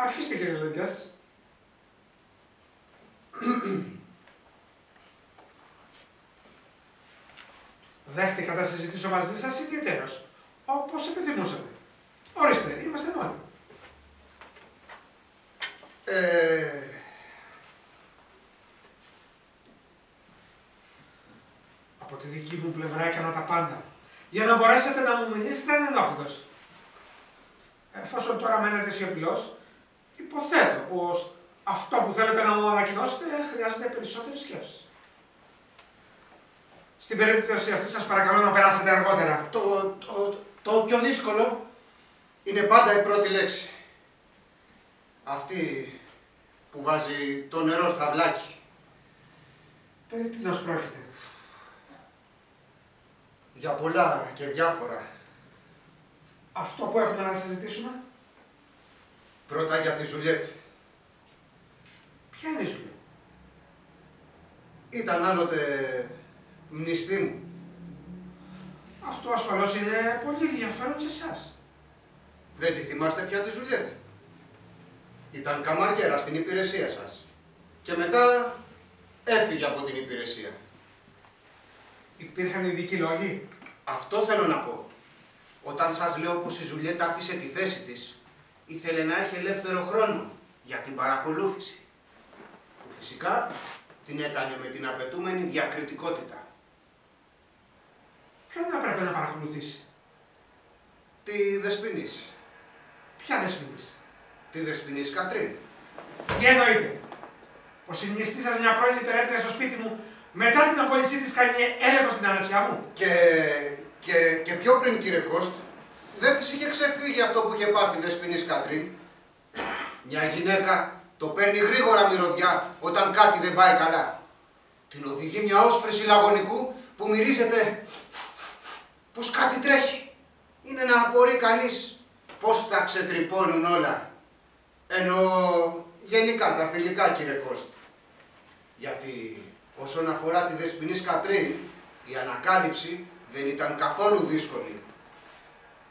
Αρχίστε κύριε Λεγκιάς. Δέχτηκα να συζητήσω μαζί σας ιδιαιτέρως, όπως επιθυμούσατε. Ορίστε, είμαστε μόνοι. Από τη δική μου πλευρά έκανα τα πάντα, για να μπορέσετε να μου μιλήσετε ανενόχλητος. Εφόσον τώρα μένετε σιωπηλός, υποθέτω πως αυτό που θέλετε να μου ανακοινώσετε χρειάζεται περισσότερη σκέψη. Στην περίπτωση αυτή σας παρακαλώ να περάσετε αργότερα. Το πιο δύσκολο είναι πάντα η πρώτη λέξη. Αυτή που βάζει το νερό στα βλάκι. Περί τίνος πρόκειται? Για πολλά και διάφορα. Αυτό που έχουμε να συζητήσουμε? Πρώτα για τη Ζουλιέτ. Ποια είναι η Ζουλιέτ? Ήταν άλλοτε μνηστή μου. Αυτό ασφαλώς είναι πολύ ενδιαφέρον για εσάς. Δεν τη θυμάστε πια τη Ζουλιέτ? Ήταν καμαριέρα στην υπηρεσία σας. Και μετά έφυγε από την υπηρεσία. Υπήρχαν ειδικοί λόγοι? Αυτό θέλω να πω. Όταν σας λέω πως η Ζουλιέτ άφησε τη θέση της, ήθελε να έχει ελεύθερο χρόνο για την παρακολούθηση. Που φυσικά την έκανε με την απαιτούμενη διακριτικότητα. Ποιον να πρέπει να παρακολουθήσει? Τη Δεσποινής. Ποια Δεσποινής? Τη Δεσποινής Κατρίν. Τι εννοείτε? Πως η μνηστή σας μια πρώην υπηρέτρια στο σπίτι μου μετά την απόλυσή της κάνει έλεγχο στην ανεψιά μου? Και πιο πριν, κύριε Κώστ, δεν της είχε ξεφύγει αυτό που είχε πάθει η Δεσποινής Κατρίν. Μια γυναίκα το παίρνει γρήγορα μυρωδιά όταν κάτι δεν πάει καλά. Την οδηγεί μια όσφρηση λαγωνικού που μυρίζεται πως κάτι τρέχει. Είναι να απορεί κανείς πως τα ξετρυπώνουν όλα. Εννοώ γενικά τα θηλυκά, κύριε Κώστ. Γιατί όσον αφορά τη Δεσποινής Κατρίν, η ανακάλυψη δεν ήταν καθόλου δύσκολη.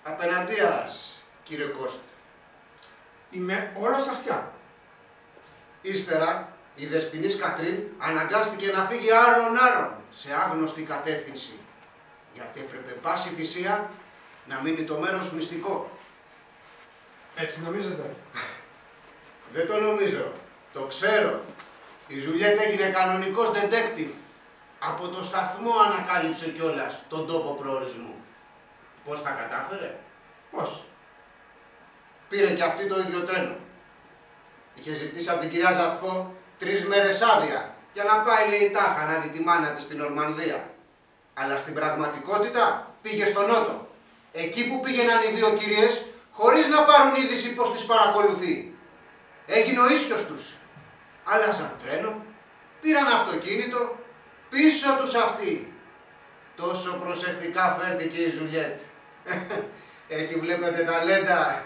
Απέναντίας, κύριε Κώστ. Είμαι όλος αυτιά. Ύστερα, η Δεσποινής Κατρίν αναγκάστηκε να φύγει άρον-άρον σε άγνωστη κατεύθυνση. Γιατί έπρεπε πάση θυσία να μείνει το μέρος μυστικό. Έτσι νομίζετε? Δεν το νομίζω. Το ξέρω. Η Ζουλιέτ έγινε κανονικός detective. Από το σταθμό ανακάλυψε κιόλας τον τόπο προορισμού. Πώς τα κατάφερε? Πώς? Πήρε κι αυτή το ίδιο τρένο. Είχε ζητήσει από την κυρία Ζατφό 3 μέρες άδεια για να πάει, λέει, τάχα να δει τη μάνα της στην Ορμανδία. Αλλά στην πραγματικότητα πήγε στο Νότο. Εκεί που πήγαιναν οι δύο κυρίες χωρίς να πάρουν είδηση πως τις παρακολουθεί. Έγινε ο ίσιος τους. Άλλαζαν τρένο, πήραν αυτοκίνητο, πίσω τους αυτοί. Τόσο προσεκτικά φέρθηκε η Ζουλιέτ. Έχει, βλέπετε, ταλέντα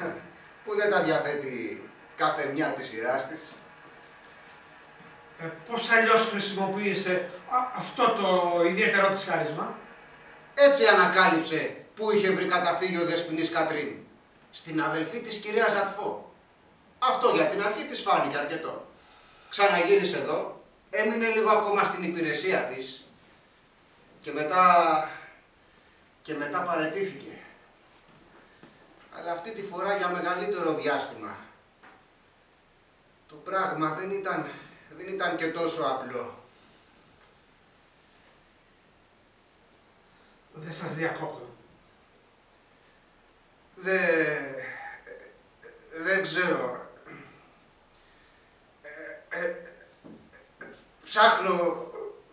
που δεν τα διαθέτει κάθε μια της σειράς της. Πώς αλλιώς χρησιμοποίησε αυτό το ιδιαίτερο της χάρισμα? Έτσι ανακάλυψε που είχε βρει καταφύγιο ο Δεσποινής Κατρίν. Στην αδελφή της κυρία Ζατφό. Αυτό για την αρχή της φάνηκε αρκετό. Ξαναγύρισε εδώ, έμεινε λίγο ακόμα στην υπηρεσία της και μετά παραιτήθηκε. Αλλά αυτή τη φορά για μεγαλύτερο διάστημα. Το πράγμα δεν ήταν και τόσο απλό. Δεν σας διακόπτω. Δεν ξέρω.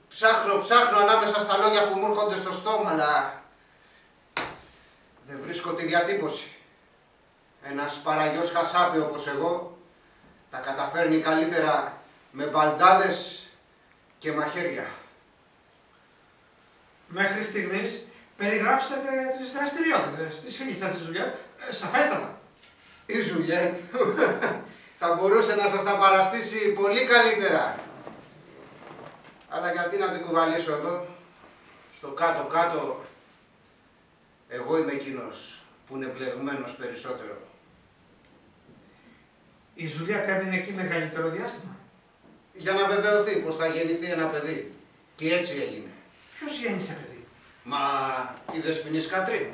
Ψάχνω ανάμεσα στα λόγια που μου έρχονται στο στόμα, αλλά δεν βρίσκω τη διατύπωση. Ένας παραγιός χασάπι όπως εγώ τα καταφέρνει καλύτερα με μπαλντάδες και μαχαίρια. Μέχρι στιγμής περιγράψατε τις δραστηριότητες της φίλης σας της Ζουλιέτ, σαφέστατα. Η Ζουλιέτ θα μπορούσε να σας τα παραστήσει πολύ καλύτερα. Αλλά γιατί να την κουβαλήσω εδώ, στο κάτω-κάτω, εγώ είμαι εκείνος που είναι πλεγμένος περισσότερο. Η Ζουλιέτ έμεινε εκεί μεγαλύτερο διάστημα. Για να βεβαιωθεί πως θα γεννηθεί ένα παιδί. Και έτσι έγινε. Ποιος γέννησε παιδί? Μα η Δεσποινής Κατρίν.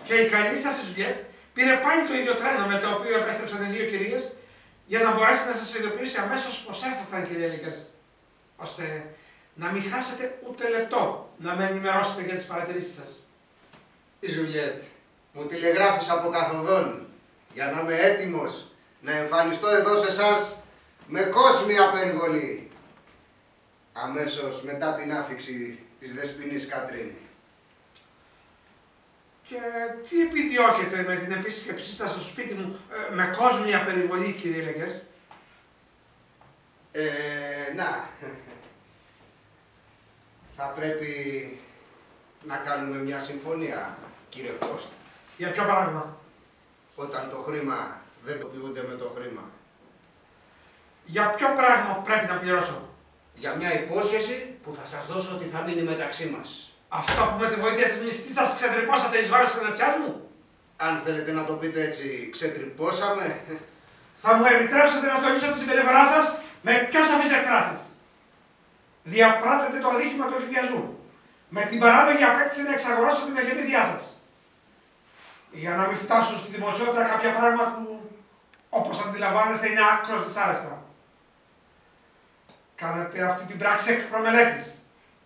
Και η καλή σας η Ζουλιέτ πήρε πάλι το ίδιο τρένο με το οποίο επέστρεψαν οι δύο κυρίες για να μπορέσει να σας ειδοποιήσει αμέσως πως έφτασαν, κύριε Λέγκερς, ώστε να μην χάσετε ούτε λεπτό να με ενημερώσετε για τις παρατηρήσεις σας. Η Ζουλιέτ μου τηλεγράφησε από καθοδόν για να είμαι έτοιμος να εμφανιστώ εδώ σε εσάς με κόσμια περιβολή. Αμέσως μετά την άφιξη της Δεσποινής Κατρίν. Και τι επιδιώκετε με την επίσκεψή σας στο σπίτι μου με κόσμια περιβολή, κύριε Λέγκερς? Να. Θα πρέπει να κάνουμε μια συμφωνία, κύριε Κώστα. Για ποιο πράγμα? Όταν το χρήμα δεν τοπιούνται με το χρήμα. Για ποιο πράγμα πρέπει να πληρώσω? Για μια υπόσχεση που θα σας δώσω ότι θα μείνει μεταξύ μας. Αυτό που με τη βοήθεια της μισθής σας ξετρυπώσατε εις βάρος της ενεπτιάς μου? Αν θέλετε να το πείτε έτσι, ξετρυπώσαμε. Θα μου επιτρέψετε να στολίσω τη συμπεριφορά σας με πιο σαφείς εκφράσεις. Διαπράτετε το αδίκημα του εκβιασμού, με την παράλογη απέτηση να εξαγοράσω την αγενήθειά σας. Για να μην φτάσουν στη δημοσιότητα κάποια πράγματα που, όπως αντιλαμβάνεστε, είναι άκρως δυσάρεστα. Κάνατε αυτή την πράξη εκ προμελέτης.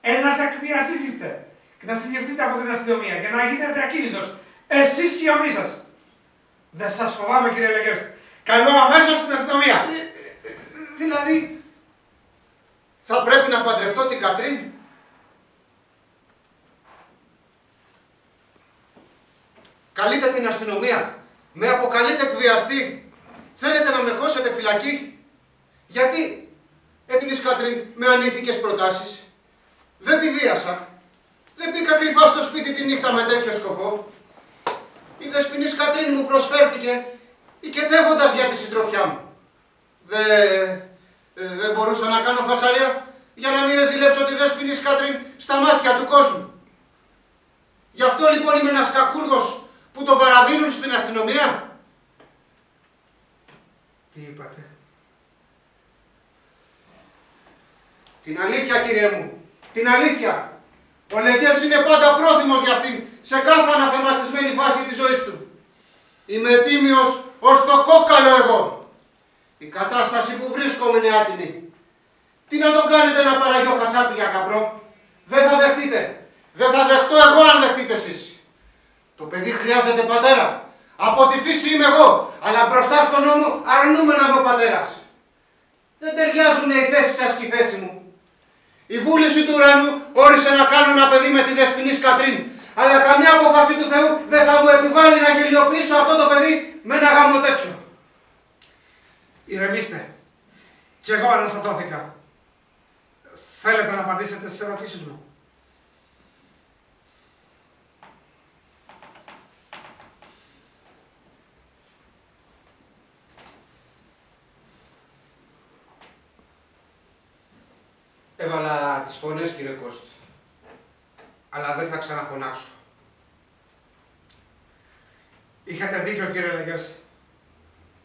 Ένας εκβιαστής είστε και θα συλληφθείτε από την αστυνομία για να γίνετε ακίνητος, εσείς και οι ομοί σας. Δεν σας φοβάμαι, κύριε Λέγκερς. Καλώ αμέσως στην αστυνομία. Δηλαδή, θα πρέπει να παντρευτώ την Κατρίν. Καλείτε την αστυνομία. Με αποκαλείτε εκβιαστή. Θέλετε να με χώσετε φυλακή. Γιατί? Έπινες Κατρίν με ανήθικες προτάσεις. Δεν τη βίασα. Δεν μπήκα κρυφά στο σπίτι τη νύχτα με τέτοιο σκοπό. Η Δεσποινής Κατρίν μου προσφέρθηκε οικετεύοντας για τη συντροφιά μου. Δεν μπορούσα να κάνω φασαρία για να μην ρεζιλέψω τη Δεσποινής Κατρίν στα μάτια του κόσμου. Γι' αυτό λοιπόν είμαι ένας κακούργος που τον παραδίνουν στην αστυνομία. Τι είπατε? Την αλήθεια, κύριε μου. Την αλήθεια. Ο Λέγκερς είναι πάντα πρόθυμος για αυτήν σε κάθε αναθεματισμένη φάση της ζωής του. Είμαι τίμιος ως το κόκκαλο εγώ. Η κατάσταση που βρίσκομαι είναι άτιμη. Τι να τον κάνετε να παραγιώ χασάπι για καπρό? Δεν θα δεχτείτε. Δεν θα δεχτώ εγώ αν δεχτείτε εσείς. Το παιδί χρειάζεται πατέρα. Από τη φύση είμαι εγώ, αλλά μπροστά στον νόμο αρνούμαι να είμαι ο πατέρας. Δεν ταιριάζουν οι θέσεις σας και η θέση μου. Η βούληση του ουρανού όρισε να κάνω ένα παιδί με τη Δεσποινής Κατρίν, αλλά καμιά απόφαση του Θεού δεν θα μου επιβάλλει να γελιοποιήσω αυτό το παιδί με ένα γάμο τέτοιο. Ηρεμήστε. Κι εγώ αναστατώθηκα. Θέλετε να απαντήσετε στις ερωτήσεις μου? Έβαλα τις φωνές, κύριε Κώστα, αλλά δεν θα ξαναφωνάξω. Είχατε δίκιο, κύριε Λέγκερς.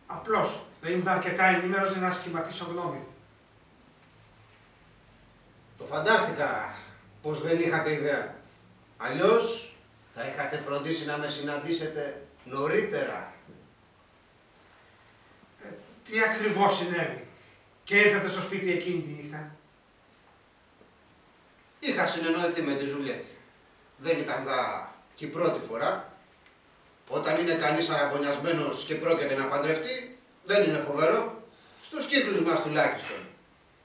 Απλώς δεν ήμουν αρκετά ενήμερος για να σχηματίσω γνώμη. Το φαντάστηκα πως δεν είχατε ιδέα. Αλλιώς θα είχατε φροντίσει να με συναντήσετε νωρίτερα. Τι ακριβώς συνέβη και ήρθατε στο σπίτι εκείνη τη νύχτα? Είχα συνεννοηθεί με τη Ζουλιέτ. Δεν ήταν δα και η πρώτη φορά. Όταν είναι κανείς αραβωνιασμένος και πρόκειται να παντρευτεί, δεν είναι φοβερό. Στους κύκλους μας τουλάχιστον.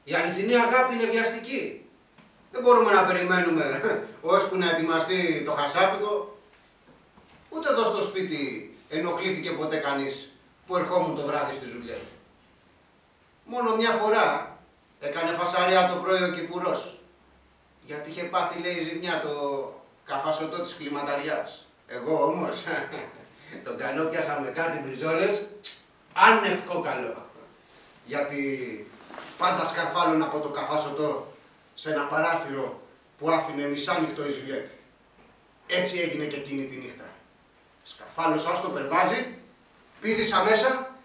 Η αληθινή αγάπη είναι βιαστική. Δεν μπορούμε να περιμένουμε ώσπου να ετοιμαστεί το χασάπικο. Ούτε εδώ στο σπίτι ενοχλήθηκε ποτέ κανείς που ερχόμουν το βράδυ στη Ζουλιέτ. Μόνο μια φορά έκανε φασαρία το πρωί ο Κυπουρός. Γιατί είχε πάθει, λέει, ζημιά το καφασωτό της κλιματαριάς. Εγώ όμως τον κανόπιασα με κάτι μπριζόλες, άνευ κόκαλο. Γιατί πάντα σκαρφάλουν από το καφασωτό σε ένα παράθυρο που άφηνε μισάνυχτο η Ζουλιέτ. Έτσι έγινε και εκείνη τη νύχτα. Σκαρφάλωσα στο περβάζι, πήδησα μέσα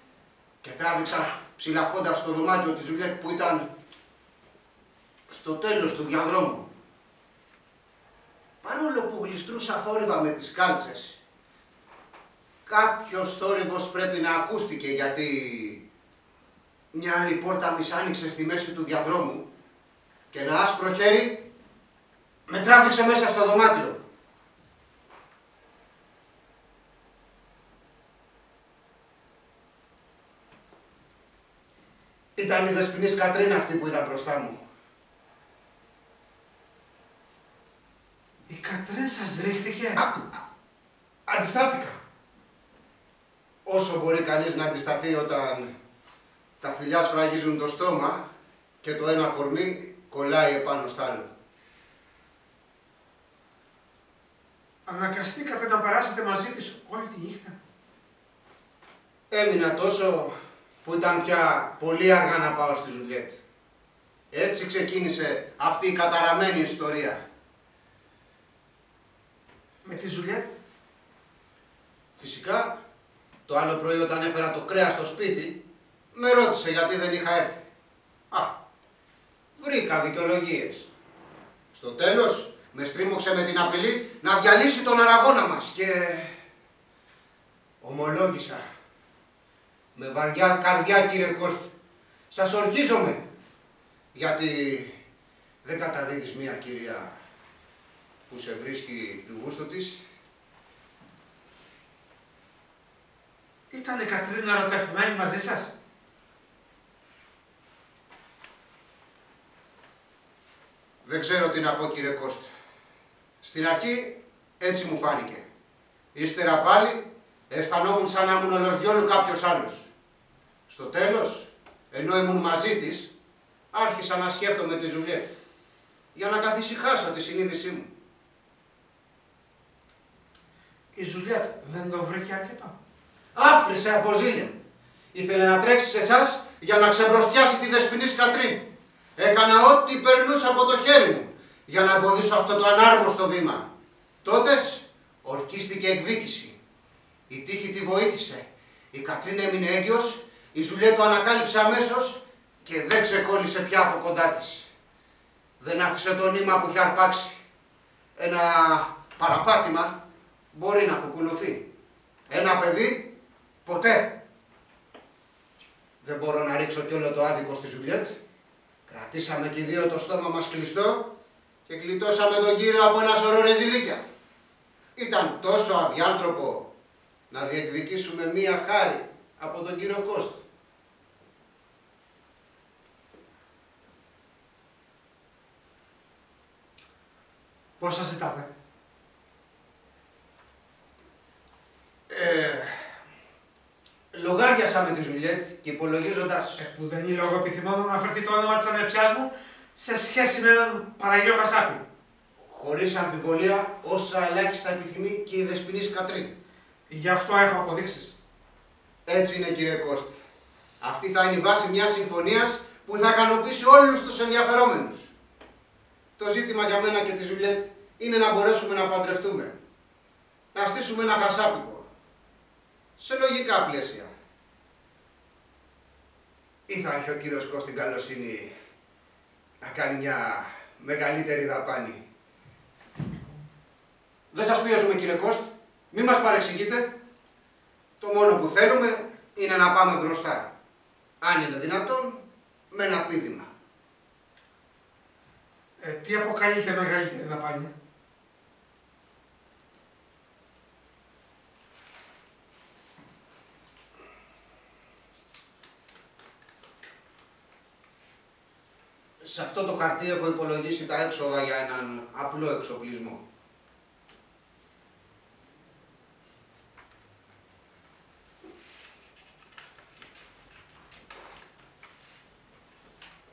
και τράβηξα ψηλαφώντας στο δωμάτιο της Ζουλιέτ που ήταν στο τέλος του διαδρόμου. Παρόλο που γλιστρούσα θόρυβα με τις κάλτσες, κάποιος θόρυβος πρέπει να ακούστηκε, γιατί μια άλλη πόρτα μης άνοιξε στη μέση του διαδρόμου και ένα άσπρο χέρι με τράβηξε μέσα στο δωμάτιο. Ήταν η δεσποινής Κατρίνα αυτή που είδα μπροστά μου. Η Κατρίνα σας ρίχτηκε. Αντιστάθηκα. Όσο μπορεί κανείς να αντισταθεί όταν τα φιλιά σφραγίζουν το στόμα και το ένα κορμί κολλάει επάνω στ' άλλο. Αναγκαστήκατε να περάσετε μαζί της όλη τη νύχτα. Έμεινα τόσο που ήταν πια πολύ αργά να πάω στη Ζουλιέτ. Έτσι ξεκίνησε αυτή η καταραμένη ιστορία. Με τη Ζουλιέτ. Φυσικά, το άλλο πρωί όταν έφερα το κρέας στο σπίτι, με ρώτησε γιατί δεν είχα έρθει. Βρήκα δικαιολογίες. Στο τέλος, με στρίμωξε με την απειλή να διαλύσει τον αραβώνα μας και ομολόγησα με βαριά καρδιά, κύριε Κώστη, σας ορκίζομαι, γιατί δεν καταδίδεις μια κυρία που σε βρίσκει του γούστου της. Ήταν η Κατρίνα ερωτευμένη μαζί σας. Δεν ξέρω τι να πω, κύριε Κώστα. Στην αρχή έτσι μου φάνηκε. Ύστερα πάλι αισθανόμουν σαν να ήμουν όλος διόλου κάποιος άλλος. Στο τέλος, ενώ ήμουν μαζί της, άρχισα να σκέφτομαι τη Ζουλιέτ για να καθησυχάσω τη συνείδησή μου. Η Ζουλιέτ δεν το βρήκε αρκετό. Άφησε από ζήλια. Ήθελε να τρέξει σε εσάς για να ξεμπροστιάσει τη δεσποινής Κατρίν. Έκανα ό,τι περνούσα από το χέρι μου για να εμποδίσω αυτό το ανάρμοστο βήμα. Τότες ορκίστηκε εκδίκηση. Η τύχη τη βοήθησε. Η Κατρίν έμεινε έγκυος, η Ζουλιέτ το ανακάλυψε αμέσως και δεν ξεκόλλησε πια από κοντά της. Δεν άφησε το νήμα που είχε αρπάξει. Ένα παραπάτημα μπορεί να κουκουλωθεί. Ένα παιδί, ποτέ. Δεν μπορώ να ρίξω κι όλο το άδικο στη Ζουλιέτ. Κρατήσαμε και οι δύο το στόμα μας κλειστό και γλιτώσαμε τον κύριο από ένα σωρό ρεζιλίκια. Ήταν τόσο αδιάντροπο να διεκδικήσουμε μία χάρη από τον κύριο Κώστα. Πόσα ζητάτε? Λογάριασα με τη Ζουλιέτ και υπολογίζοντας... Που δεν είναι λόγο επιθυμών να αναφερθεί το όνομα της ανεψιάς μου σε σχέση με έναν Παναγιώ Χασάπη. Χωρίς αμφιβολία, όσα ελάχιστα επιθυμεί και η δεσποινής Κατρίν. Γι' αυτό έχω αποδείξεις. Έτσι είναι, κύριε Κώστα. Αυτή θα είναι η βάση μιας συμφωνίας που θα ικανοποιήσει όλους τους ενδιαφερόμενους. Το ζήτημα για μένα και τη Ζουλιέτ είναι να μπορέσουμε να παντρευτούμε. Να στήσουμε ένα χασάπικο. Σε λογικά πλαίσια. Ή θα έχει ο κύριος Κώστα την καλοσύνη να κάνει μια μεγαλύτερη δαπάνη. Δεν σας πιέζουμε, κύριε Κώστα. Μη μας παρεξηγείτε. Το μόνο που θέλουμε είναι να πάμε μπροστά. Αν είναι δυνατόν, με ένα πείδημα. Τι αποκαλείται μεγαλύτερη δαπάνη? Σε αυτό το χαρτί έχω υπολογίσει τα έξοδα για έναν απλό εξοπλισμό.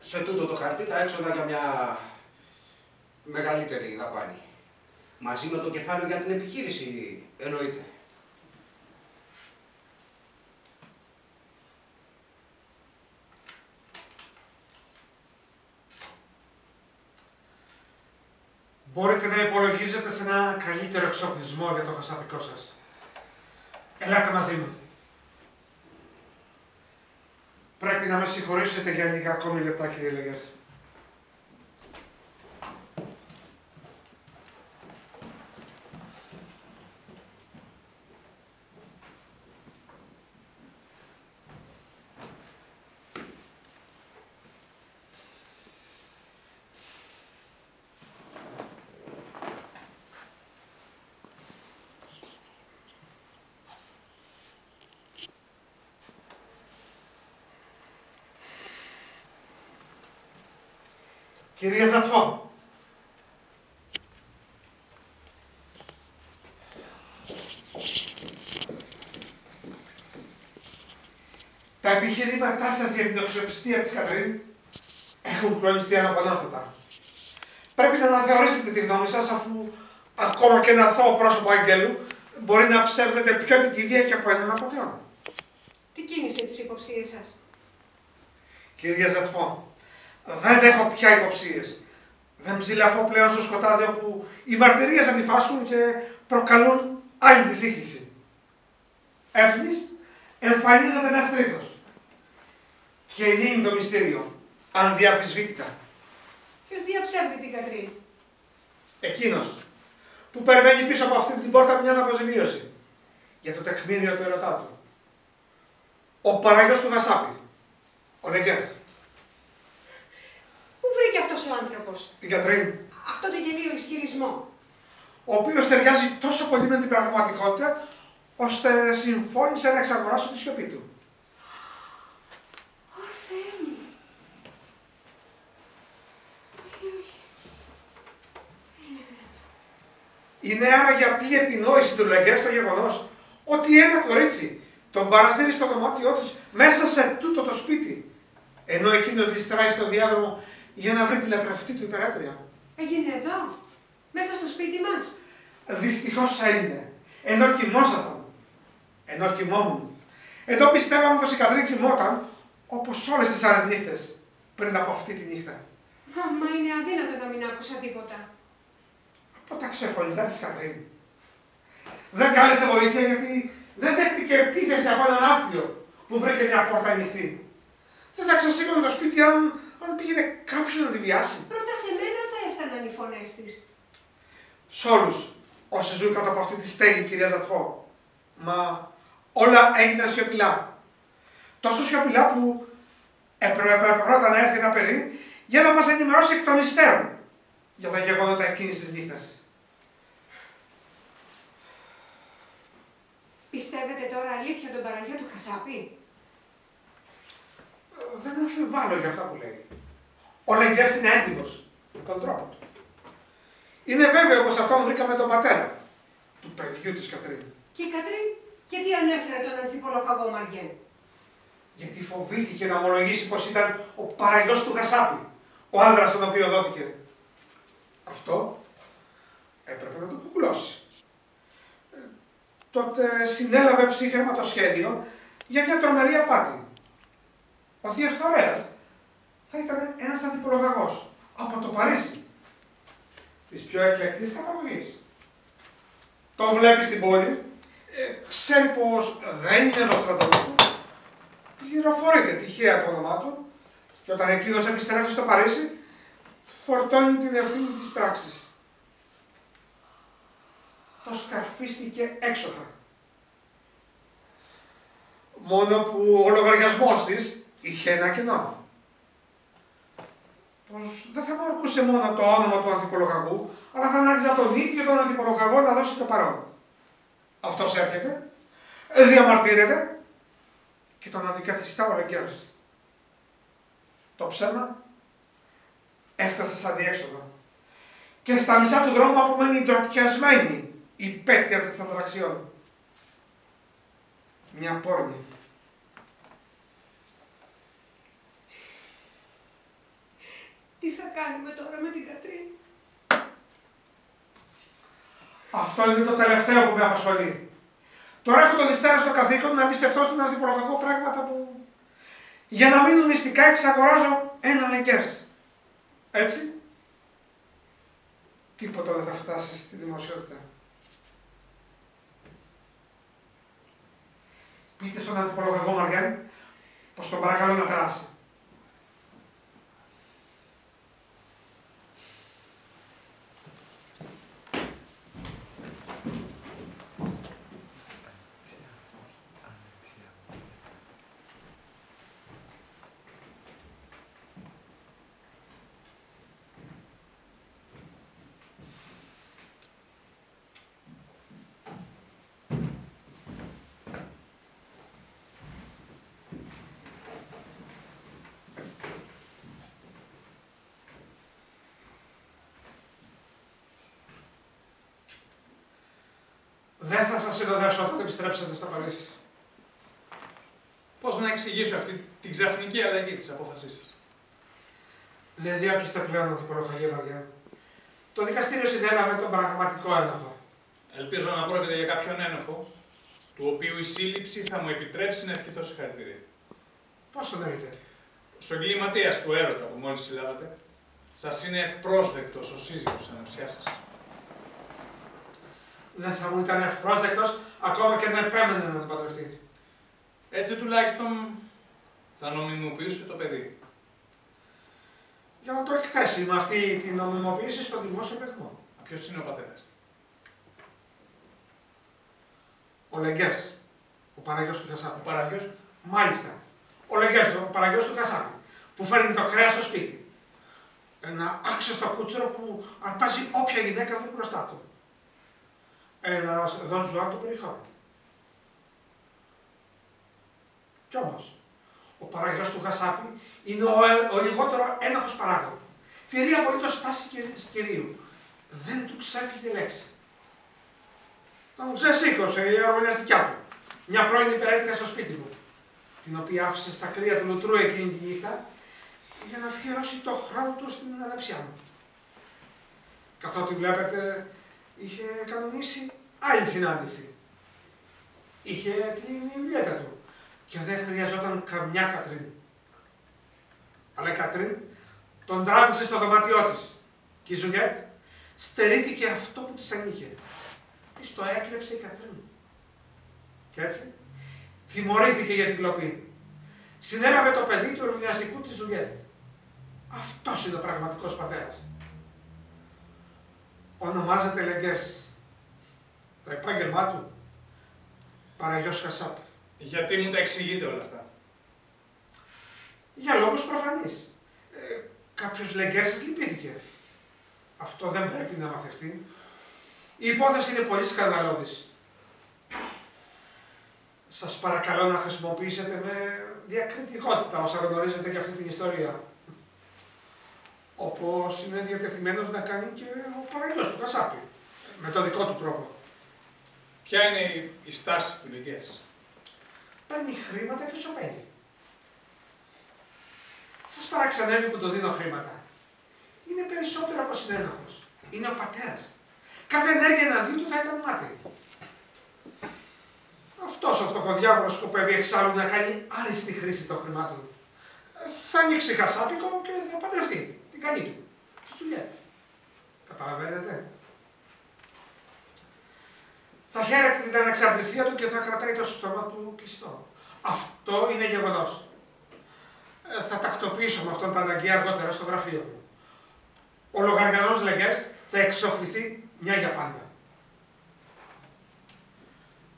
Σε τούτο το χαρτί τα έξοδα για μια μεγαλύτερη δαπάνη. Μαζί με το κεφάλαιο για την επιχείρηση, εννοείται. Μπορείτε να υπολογίζετε σε ένα καλύτερο εξοπλισμό για το χασαπικό σας. Ελάτε μαζί μου. Πρέπει να με συγχωρήσετε για λίγα ακόμη λεπτά, κύριε Λεγκέρς. Κυρία Ζατφό, τα επιχειρήματά σας για την αξιοπιστία της Κατρίν έχουν κλονιστεί αναπανάφωτα. Πρέπει να αναθεωρήσετε τη γνώμη σας, αφού ακόμα και ένα αθώο πρόσωπο αγγέλου μπορεί να ψεύδεται πιο επιτυχία και από έναν απατεώνα. Τι κίνησε τις υποψίες σας? Κυρία Ζατφό, δεν έχω πια υποψίες. Δεν ψηλαφώ πλέον στο σκοτάδι όπου οι μαρτυρίες αντιφάσκουν και προκαλούν άλλη δυσύγχυση. Εύθυνης, εμφανίζεται ένας τρίτος. Και λύνει το μυστήριο, ανδιαφυσβήτητα. Ποιος διαψεύδει την Κατρίν? Εκείνος που περιμένει πίσω από αυτή την πόρτα μια αποζημίωση για το τεκμήριο του ερωτά του. Ο παραγιός του Γασάπη, ο Λεγκέρς. Πού βρήκε αυτός ο άνθρωπος Την Κατρίν, αυτό το γελίο ισχυρισμό? ο οποίος ταιριάζει τόσο πολύ με την πραγματικότητα, ώστε συμφώνησε να εξαγοράσω τη σιωπή του. Ω Θεέ μου! Όχι, όχι. Δεν είναι δυνατόν. Είναι άραγε απλή επινόηση του Λεγκέρ στο γεγονός ότι ένα κορίτσι τον παρασύρει στο δωμάτιό της μέσα σε τούτο το σπίτι, ενώ εκείνος ληστράει στο διάδρομο για να βρει τη λατρευτή του υπερέτρια. Έγινε εδώ, μέσα στο σπίτι μας. Δυστυχώς έγινε, ενώ κοιμόσασταν, ενώ κοιμόμουν, ενώ πιστεύαμε πως η Κατρίν κοιμόταν όπως όλες τις άλλες νύχτες πριν από αυτή τη νύχτα. Μα είναι αδύνατο να μην άκουσα τίποτα. Από τα ξεφωνητά της Κατρίν. Δεν κάλεσε βοήθεια γιατί δεν δέχτηκε επίθεση από έναν άφλιο που βρήκε μια πόρτα ανοιχτή. Δεν θα ξεσήκωνε το σπίτι αν πήγαινε κάποιος να τη βιάσει. Πρώτα σε μένα θα έφταναν οι φωνές της. Σ' όλους όσοι ζουν κάτω από αυτή τη στέγη, κυρία Ζατφό. Μα όλα έγιναν σιωπηλά. Τόσο σιωπηλά που έπρεπε πρώτα να έρθει ένα παιδί για να μας ενημερώσει εκ των υστέρων για τα γεγονότα εκείνης της νύχτας. Πιστεύετε τώρα αλήθεια τον παραγιό του Χασάπη? Δεν αμφιβάλλω για αυτά που λέει. Ο Λεγκέρς είναι έντιμος με τον τρόπο του. Είναι βέβαιο πως αυτόν βρήκαμε τον πατέρα του παιδιού της Κατρίν. Και η Κατρίν γιατί ανέφερε τον ανθιπολοχαγό Μαριέν? Γιατί φοβήθηκε να ομολογήσει πως ήταν ο παραγιός του Γασάπη, ο άνδρας τον οποίο δόθηκε. Αυτό έπρεπε να το κουκουλώσει. Τότε συνέλαβε ψύχραιμα το σχέδιο για μια τρομερή απάτη. Ο διευθορέας θα ήταν ένας ανθιπολογαγός από το Παρίσι, της πιο εκλεκτής καταγωγής. Τον βλέπει στην πόλη, ξέρει πως δεν είναι Νοστρατόμου, πληροφορείται τυχαία το όνομά του και όταν εκείνος επιστρέφει στο Παρίσι, φορτώνει την ευθύνη της πράξης. Το σκαρφίστηκε έξοχα. Μόνο που ο λογαριασμός της είχε ένα κενό. Πως δεν θα μου αρκούσε μόνο το όνομα του ανθιπολογαγού, αλλά θα ανάγκαζα τον ίδιο τον ανθιπολογαγό να δώσει το παρόν. Αυτός έρχεται, διαμαρτύρεται και τον αντικαθιστά ο Λεγκέρς. Το ψέμα έφτασε σαν διέξοδο. Και στα μισά του δρόμου απομένει ντροπιασμένη η πέτεια της αντραξιών. Μια πόρνη. Τι θα κάνουμε τώρα με την Κατρίν? Αυτό είναι το τελευταίο που με απασχολεί. Τώρα έχω τον υστέρα στο καθήκον να πιστευτώ στον ανθιπολογαγό πράγματα που... Για να μείνουν μυστικά εξαγοράζω ένα Λεγκέρς. Έτσι, τίποτα δεν θα φτάσει στη δημοσιότητα. Πείτε στον ανθιπολογαγό Μαριάν πως τον παρακαλώ να περάσει. Δεν θα σας συνοδεύσω όταν επιστρέψετε στο Παρίσι. Πώς να εξηγήσω αυτή την ξαφνική αλλαγή της απόφασής σας? Δεν διώκεστε πλέον ανθιπολοχαγία βαριά. Το δικαστήριο συνέλαβε τον πραγματικό ένοχο. Ελπίζω να πρόκειται για κάποιον ένοχο, του οποίου η σύλληψη θα μου επιτρέψει να ευχηθώ συγχαρητήρια. Πώς το νοείτε? Ο εγκληματίας του έρωτα που μόλις συλλάβατε, σας είναι ευπρόσδεκτος ο σύζυγος ανεψιάς σας. Δεν θα μου ήταν ευπρόσδεκτος ακόμα και να επέμενε να τον παντρευτεί. Έτσι τουλάχιστον θα νομιμοποιούσε το παιδί. Για να το εκθέσει με αυτή την νομιμοποίηση στον δημόσιο παιγμό. Ποιος είναι ο πατέρας? Ο Λεγκέρς, ο παραγιός του Κασάπη. Ο παραγιός? Μάλιστα. Ο Λεγκέρς, ο παραγιός του Κασάπη, που φέρνει το κρέας στο σπίτι. Ένα άξιστο κούτσουρο που αρπάζει όποια γυναίκα βρει μπροστά του. Ένας Δον Ζουάν του περιχώρου. Κι όμως, ο παραγιός του Κασάπη είναι ο λιγότερο ένοχος παράγων. Τηρεί απολύτως στάση κυρίου. Δεν του ξέφυγε λέξη. Τον ξεσήκωσε η αερολιαστικιά του. Μια πρώην υπερέτρια στο σπίτι μου, την οποία άφησε στα κρύα του λουτρού εκείνη τη νύχτα για να αφιερώσει το χρόνο του στην ανεψιά μου. Καθότι βλέπετε, είχε κανονίσει άλλη συνάντηση. Είχε την Ιουλιέτα του και δεν χρειαζόταν καμιά Κατρίν. Αλλά η Κατρίν τον τράβηξε στο δωμάτιό της και η Ζουλιέτ στερήθηκε αυτό που της ανήκε. Της το έκλεψε η Κατρίν. Και έτσι τιμωρήθηκε για την κλοπή. Συνέλαβε το παιδί του ευνοιαστικού της Ζουλιέτ. Αυτός είναι ο πραγματικός πατέρας. Ονομάζεται Λεγκέρς. Το επάγγελμά του, παραγιός Κασάπη. Γιατί μου τα εξηγείτε όλα αυτά? Για λόγους προφανείς. Κάποιος Λεγκέρς σας λυπήθηκε. Αυτό δεν πρέπει να μαθευτεί. Η υπόθεση είναι πολύ σκανδαλώδης. Σας παρακαλώ να χρησιμοποιήσετε με διακριτικότητα όσα γνωρίζετε για αυτή την ιστορία. Όπως είναι διατεθειμένος να κάνει και ο παραγιός του Κασάπη. Με το δικό του τρόπο. Ποια είναι η στάση του Λεγκέρς? Παίρνει χρήματα και σωπαίνει. Σας παραξενεύει που του δίνω χρήματα. Είναι περισσότερο από συνένοχος. Είναι ο πατέρας. Κάθε ενέργεια εναντίον του θα ήταν μάτι. Αυτός ο φτωχοδιάβολος σκοπεύει εξάλλου να κάνει άριστη χρήση των χρημάτων. Θα ανοίξει χασάπικο και θα παντρευτεί την καλή του, τη Ζουλιέτ. Καταλαβαίνετε? Θα χαίρεται την ανεξαρτησία του και θα κρατάει το στόμα του κλειστό. Αυτό είναι γεγονός. Θα τακτοποιήσω με αυτόν τα αναγκαία αργότερα στο γραφείο μου. Ο λογαριανός Λεγκέρς θα εξοφληθεί μια για πάντα.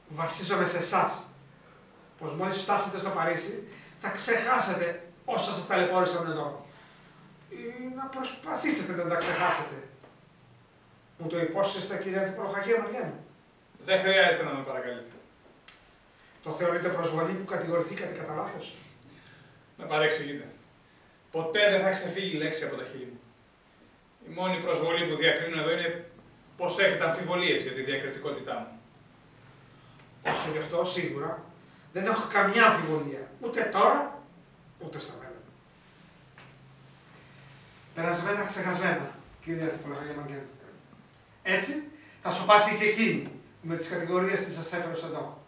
Βασίζομαι σε εσάς, πως μόλις φτάσετε στο Παρίσι θα ξεχάσετε όσα σας ταλαιπώρησαν εδώ. Ή να προσπαθήσετε να τα ξεχάσετε. Μου το υπόσχεστε, κύριε Ανθιπολοχαγία Μαριάννη? Δεν χρειάζεται να με παρακαλείτε. Το θεωρείτε προσβολή που κατηγορηθήκατε κατά λάθος? Με παρεξηγείτε. Ποτέ δεν θα ξεφύγει λέξη από τα χείλη μου. Η μόνη προσβολή που διακρίνω εδώ είναι πως έχετε αμφιβολίες για τη διακριτικότητά μου. Όσο γι' αυτό, σίγουρα, δεν έχω καμιά αμφιβολία. Ούτε τώρα, ούτε στα μέλλον. Περασμένα, ξεχασμένα, κύριε Ανθιπολοχαγία Μαριάννη. Έτσι, θα σοπάσει και εκείνη με τις κατηγορίες της σας έφερε εδώ.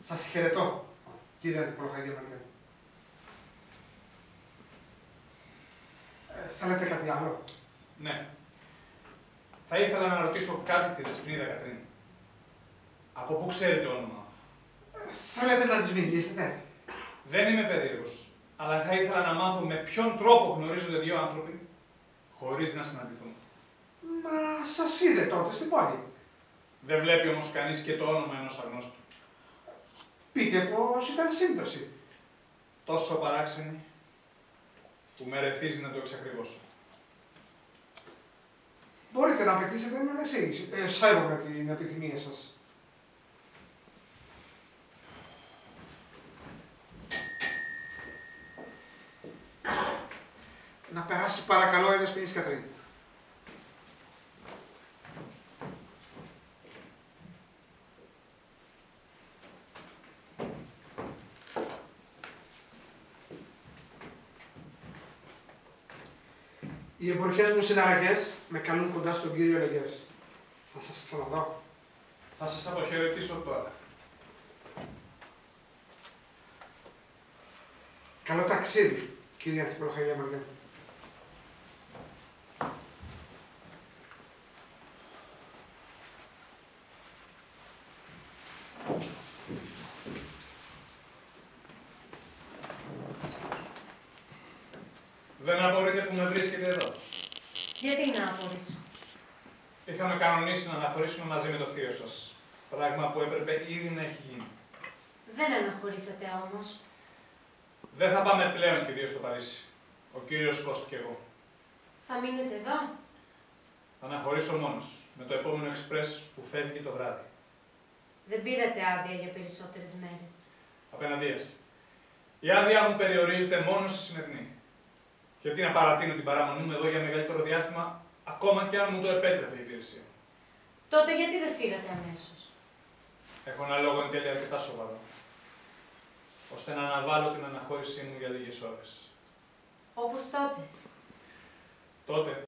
Σας χαιρετώ, κύριε Ανθιπολοχαγία Μαριάννη. Θέλετε κάτι άλλο? Ναι. Θα ήθελα να ρωτήσω κάτι τη Δεσποινίδα Κατρίν. Από πού ξέρει το όνομα? Θέλετε να της μιλήσετε? Δεν είμαι περίεργος. Αλλά θα ήθελα να μάθω με ποιον τρόπο γνωρίζονται δύο άνθρωποι χωρίς να συναντηθούν. Μα σας είδε τότε στην πόλη. Δεν βλέπει όμως κανείς και το όνομα ενός αγνώστου. Πείτε πως ήταν σύμπτωση. Τόσο παράξενη που με ρεθίζει να το εξακριβώσω. Μπορείτε να απαιτήσετε μια εξήγηση. Σέβομαι την επιθυμία σας. Να περάσει παρακαλώ η Δεσποινής Κατρίν. Οι εμπορικές μου συναλλαγές με καλούν κοντά στον κύριο Λεγεύς. Θα σας ξαναδώ. Θα σας αποχαιρετήσω τώρα. Καλό ταξίδι, κύριε Ανθιπροχαγία Μαργά. Δεν απορείτε που με βρίσκετε εδώ. Γιατί να απορρίσω? Είχαμε κανονίσει να αναχωρήσουμε μαζί με το θείο σας. Πράγμα που έπρεπε ήδη να έχει γίνει. Δεν αναχωρήσατε όμως. Δεν θα πάμε πλέον και δύο στο Παρίσι. Ο κύριος Κώστ και εγώ. Θα μείνετε εδώ? Θα αναχωρήσω μόνος, με το επόμενο εξπρές που φεύγει το βράδυ. Δεν πήρατε άδεια για περισσότερες μέρες. Απέναντίας. Η άδεια μου περιορίζεται μόνο στη σημερινή. Γιατί να παρατείνω την παραμονή μου εδώ για μεγαλύτερο διάστημα, ακόμα και αν μου το επέτρεπε η υπηρεσία. Τότε γιατί δεν φύγατε αμέσως? Έχω ένα λόγο εν τέλει αρκετά σοβαρό, ώστε να αναβάλω την αναχώρησή μου για λίγες ώρες. Όπως τότε. Τότε,